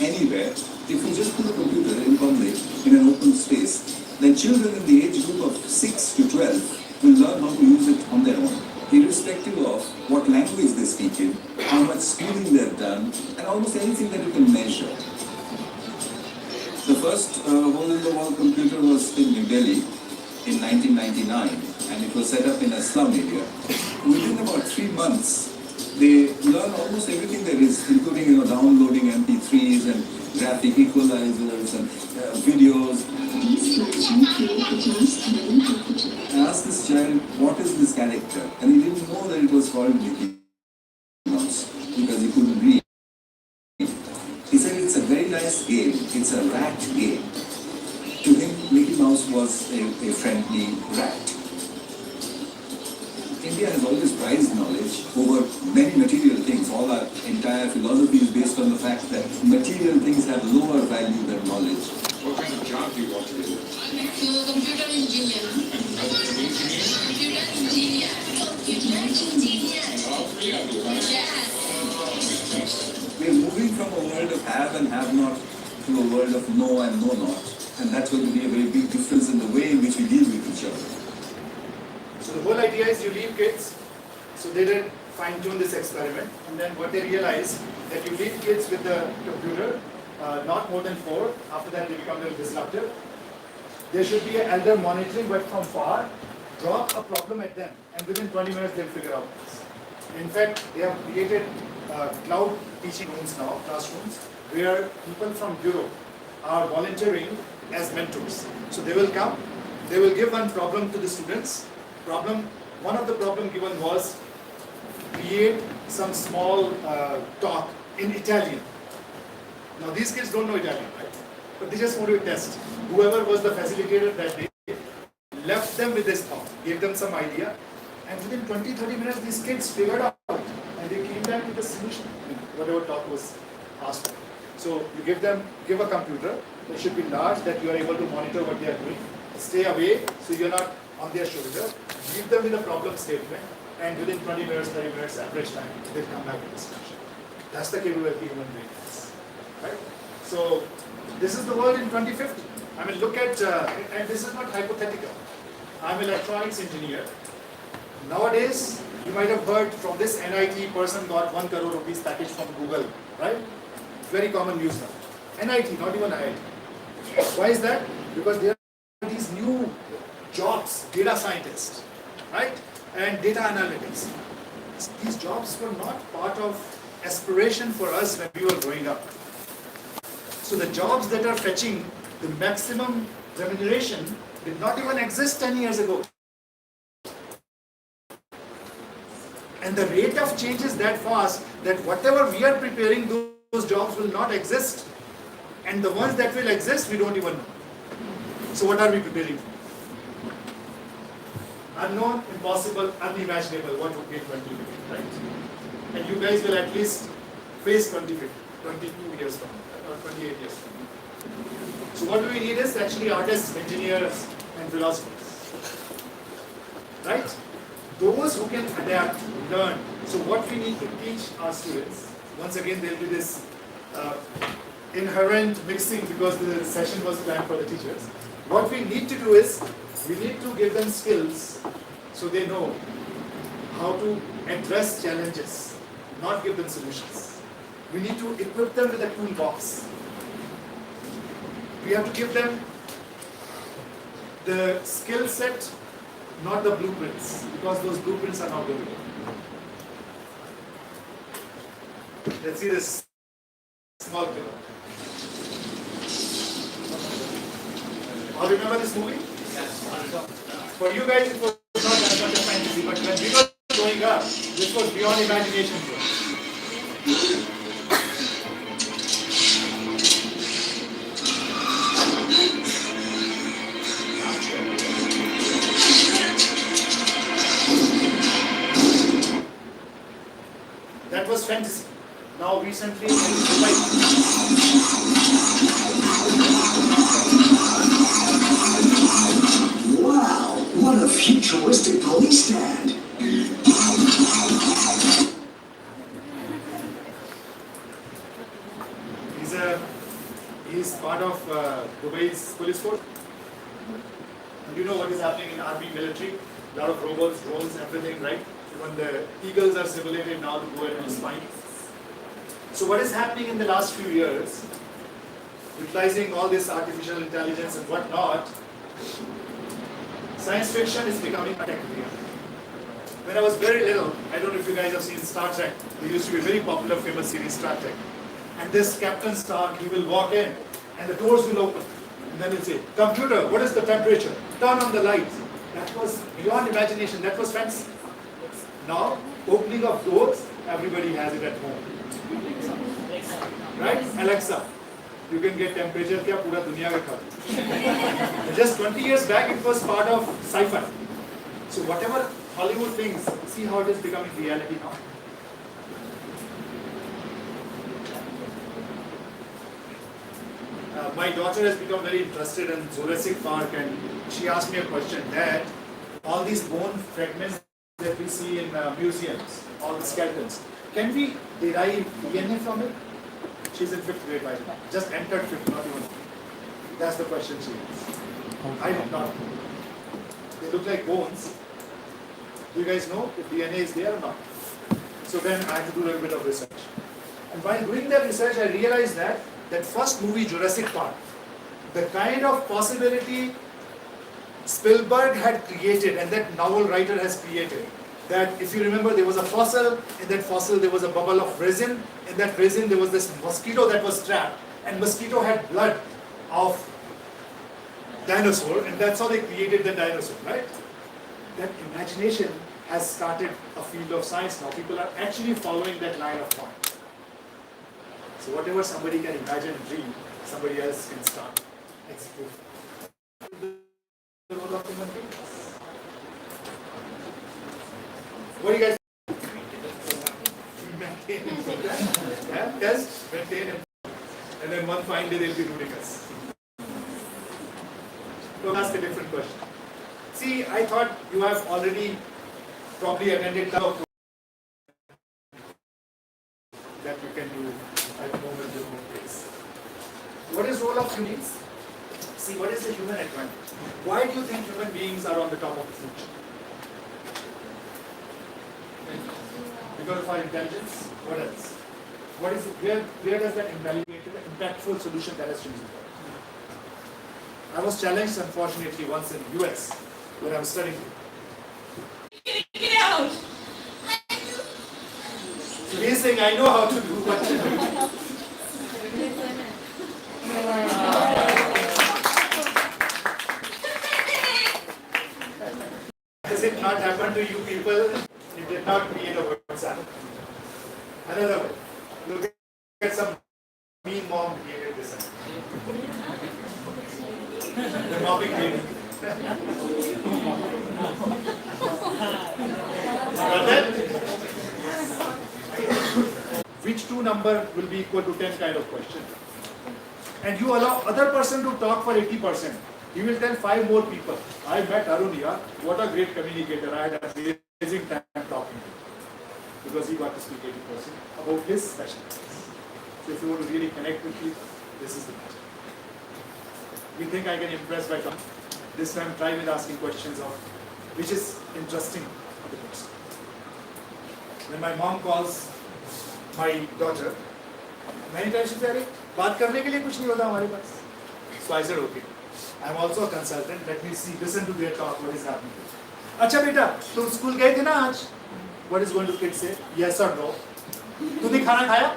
anywhere. If you just put a computer in public, in an open space, then children in the age group of 6 to 12 will learn how to use it on their own, irrespective of what language they speak in, how much schooling they've done, and almost anything that you can measure. The first hole-in-the-wall computer was in New Delhi in 1999, and it was set up in a slum area. Within about 3 months, they learn almost everything there is, including downloading MP3s and graphic equalizers and videos. I asked this child, what is this character? And he didn't know that it was called Mickey Mouse because he couldn't read. He said it's a very nice game, it's a rat game. To him, Mickey Mouse was a friendly rat. India has always prized knowledge over many material things. All our entire philosophy is based on the fact that material things have lower value than knowledge. What kind of job do you want to do? Computer engineer. Computer engineer. Computer engineer. All three of you, right? Yes. We are moving from a world of have and have not to a world of know and know not. And that's going to be a very big difference in the way in which we deal with each other. So the whole idea is you leave kids, so they did fine-tune this experiment, and then what they realized that you leave kids with the computer, not more than 4, after that they become a little disruptive. There should be an elder monitoring, but from far, drop a problem at them, and within 20 minutes they'll figure out this. In fact, they have created cloud teaching rooms now, classrooms, where people from Europe are volunteering as mentors. So they will come, they will give one problem to the students. One of the problem given was create some small talk in Italian. Now these kids don't know Italian, right? But they just want to test. Whoever was the facilitator that day left them with this thought, gave them some idea, and within 20-30 minutes these kids figured out and they came back with a solution, whatever talk was asked for. So you give a computer, it should be large that you are able to monitor what they are doing. Stay away so you're not on their shoulder. Give them with a problem statement, and within 20 minutes, 30 minutes, average time, they'll come back with a solution. That's the capability human brain has. Right? So this is the world in 2050. I mean, look at, and this is not hypothetical. I'm an electronics engineer. Nowadays, you might have heard from this NIT person got 1 crore rupees package from Google, right? Very common news now. NIT, not even IIT. Why is that? Because there are these new jobs, data scientists, right? And data analytics. These jobs were not part of aspiration for us when we were growing up. So the jobs that are fetching the maximum remuneration did not even exist 10 years ago. And the rate of change is that fast that whatever we are preparing, those jobs will not exist. And the ones that will exist, we don't even know. So what are we preparing for? Unknown, impossible, unimaginable, what would be 2050, right? And you guys will at least face 2050, 22 years from now, or 28 years from now. So what do we need is actually artists, engineers, and philosophers. Right? Those who can adapt, learn. So what we need to teach our students, once again there will be this inherent mixing because the session was planned for the teachers. What we need to do is, we need to give them skills so they know how to address challenges, not give them solutions. We need to equip them with a toolbox. We have to give them the skill set, not the blueprints, because those blueprints are not good. Let's see this small film. All remember this movie? Yes. For you guys, it was not that much of fantasy, but when we were growing up, this was beyond imagination. That was fantasy. Now recently, wow, what a futuristic police stand. He's part of Dubai's police force. And you know what is happening in army, military? A lot of robots, drones, everything, right? Even the eagles are simulated now to go and do spying. So what is happening in the last few years, utilizing all this artificial intelligence and whatnot, science fiction is becoming a tech career. When I was very little, I don't know if you guys have seen Star Trek. There used to be a very popular, famous series, Star Trek. And this Captain Stark, he will walk in and the doors will open. And then he'll say, computer, what is the temperature? Turn on the lights. That was beyond imagination. That was fancy. Now, opening of doors, everybody has it at home. Right? Alexa, you can get temperature kya pura duniya ka khal. Just 20 years back, it was part of sci-fi. So whatever Hollywood things, see how it is becoming reality now. My daughter has become very interested in Jurassic Park, and she asked me a question that all these bone fragments that we see in museums, all the skeletons, can we derive DNA from it? She's in 5th grade right now. Just entered 5th, not even. That's the question she asked. I did not. They look like bones. Do you guys know if DNA is there or not? So then I had to do a little bit of research. And while doing that research, I realized that first movie, Jurassic Park, the kind of possibility Spielberg had created and that novel writer has created, that if you remember, there was a fossil, in that fossil there was a bubble of resin, in that resin there was this mosquito that was trapped, and mosquito had blood of dinosaur, and that's how they created the dinosaur, right? That imagination has started a field of science now. People are actually following that line of thought. So whatever somebody can imagine and dream, somebody else can start execute. The role of human beings. What do you guys maintain and program? Yeah? Test, maintain, and then one fine day they'll be rooting us. So ask a different question. See, I thought you have already probably attended the that you can do at home at your own pace. What is role of humans? See, what is the human advantage? Why do you think human beings are on the top of the food chain? Because of our intelligence? What else? What is it? Where does that impactful solution that has changed the world? I was challenged, unfortunately, once in the US when I was studying. Get out! So he's saying, I know how to do what to do. Does it not happen to you people? It did not create a WhatsApp. Another way. Look at some mean mom created this. The mobbing baby. Got that? Which two number will be equal to 10 kind of question? and you allow other person to talk for 80%, he will tell 5 more people, I met Arun here, what a great communicator, I had an amazing time talking to him. Because he got to speak 80% about his specialties. So if you want to really connect with people, this is the magic. You think I can impress by coming? This time try with asking questions of which is interesting to the person. When my mom calls my daughter, many times she says, बात करने के लिए कुछ नहीं होता हमारे पास. So I said, okay. I am also a consultant. Let me see, listen to their talk. What is happening? अच्छा बेटा, तुम स्कूल गए थे ना आज? What is going to kid say? Yes or no? तूने खाना खाया?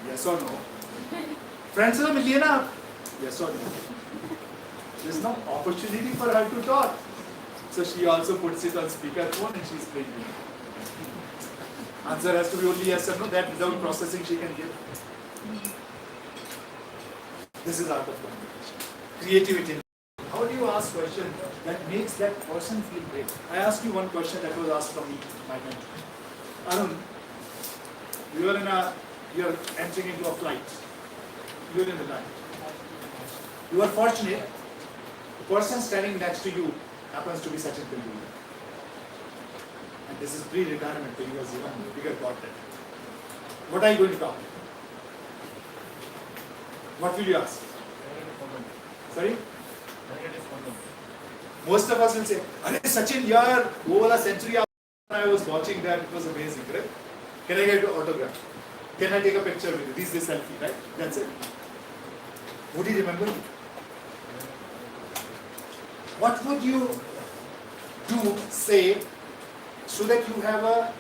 Yes or no? Friends से तो मिलिए ना आप? Yes or no? There is no opportunity for her to talk. So she also puts it on speakerphone and she is playing it. Answer has to be only yes or no. That without processing she can give. This is art of communication. Creativity. How do you ask questions that makes that person feel great? I asked you one question that was asked from my mentor. Arun, you're entering into a flight. You're in the line. You are fortunate. The person standing next to you happens to be Sachin Tendulkar. And this is pre-retirement, he was even bigger content. What are you going to talk? What will you ask? Sorry? Most of us will say, Arey Sachin, yaar, wo wala century I was watching that, it was amazing, correct? Can I get an autograph? Can I take a picture with you? This is the selfie, right? That's it. Would you remember me? What would you do, say, so that you have a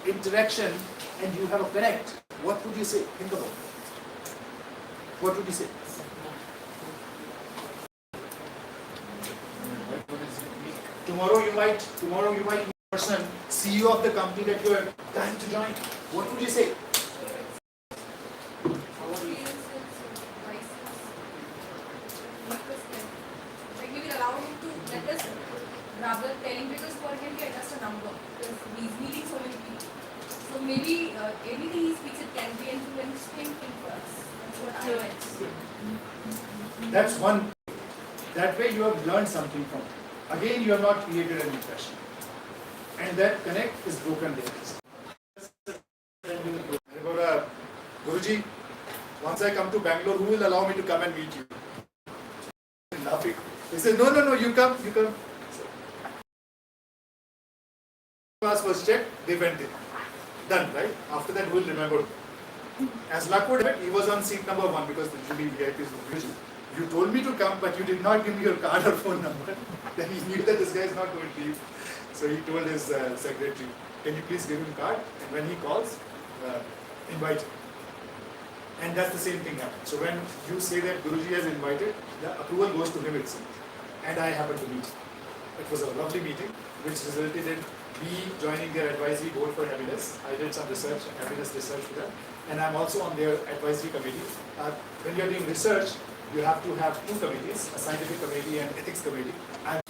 interaction and you have a connect? What would you say? Think about it. What would you say? Tomorrow you might meet a person, CEO of the company that you are trying to join. What would you say? Like we will allow him to let us rather telling because for him we are just a number because he's meeting so many people. So maybe anything he speaks it can be influencing for us. That's what I like. That's one. That way you have learned something from it. Again, you have not created an impression. And that connect is broken there. Guruji, once I come to Bangalore, who will allow me to come and meet you? Laughing. He said, no, you come. Class was checked, they went in. Done, right? After that, who will remember? As luck would have it, he was on seat number 1 because usually VIPs would usually. You told me to come, but you did not give me your card or phone number. Then he knew that this guy is not going to leave. So he told his secretary, can you please give him card? And when he calls, invite him. And that's the same thing happens. So when you say that Guruji has invited, the approval goes to him itself. And I happened to meet him. It was a lovely meeting, which resulted in me joining their advisory board for happiness. I did some research, happiness research for them. And I'm also on their advisory committee. When you're doing research, you have to have 2 committees, a scientific committee and ethics committee. And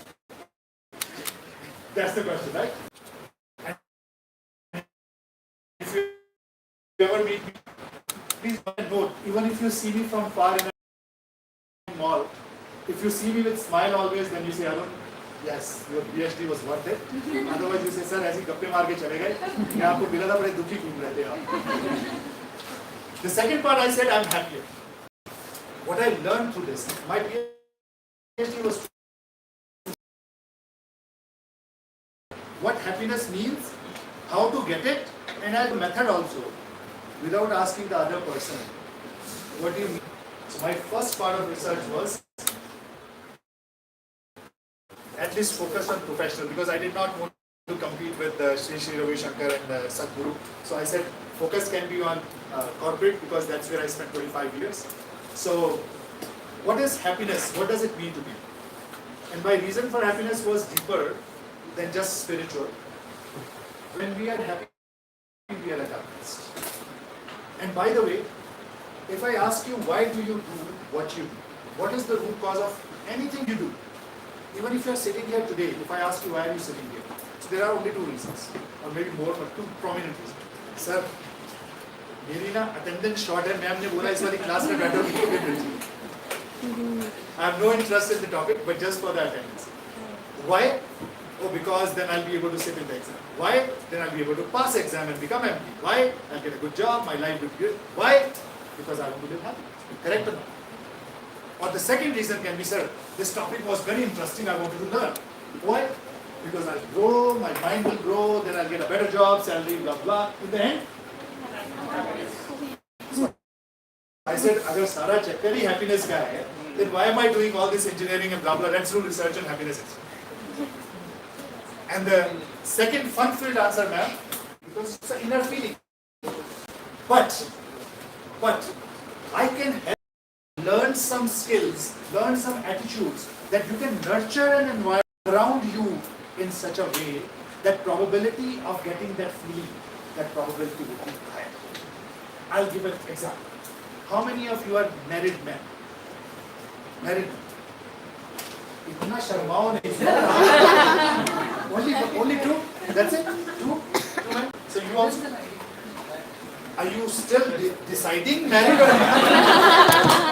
that's the question, right? And if you ever meet me, please note, even if you see me from far in a mall, if you see me with smile always, then you say, Arun, yes, your PhD was worth it. Otherwise you say, sir, ऐसी गप्पे मार के चले गए, मैं आपको मिला था बड़े दुखी घूम रहे थे आप. The second part I said, I'm happier. What I learned through this, my PhD was what happiness means, how to get it, and I have a method also, without asking the other person, what do you mean? So my first part of research was at least focused on professional, because I did not want to compete with Sri Ravi Shankar and Sadhguru. So I said focus can be on corporate, because that's where I spent 25 years. So what is happiness? What does it mean to me? And my reason for happiness was deeper than just spiritual. When we are happy, we are at our best. And by the way, if I ask you why do you do what you do, what is the root cause of anything you do? Even if you are sitting here today, if I ask you why are you sitting here, so there are only 2 reasons, or maybe more, but 2 prominent reasons. Sir, मेरी ना attendance short है, ma'am ने बोला इस वाली class में बैठो I have no interest in the topic, but just for the attendance. Why? Oh, because then I'll be able to sit in the exam. Why? Then I'll be able to pass exam and become MP. Why? I'll get a good job, my life will be good. Why? Because I want to live happy. Correct or not? Or the second reason can be, sir, this topic was very interesting, I wanted to learn. Why? Because I'll grow, my mind will grow, then I'll get a better job, salary, blah, blah. In the end, I said, agar sara chakkar hi happiness ka hai, then why am I doing all this engineering and blah blah? Let's do research and happiness. And the second fun-filled answer, ma'am, because it's an inner feeling. But I can help learn some skills, learn some attitudes that you can nurture an environment around you in such a way that probability of getting that feeling, that probability will be higher. I'll give an example. How many of you are married men? Married men. इतना शर्माओ नहीं. Only two? That's it? Two men? So you also? Are you still deciding married or not?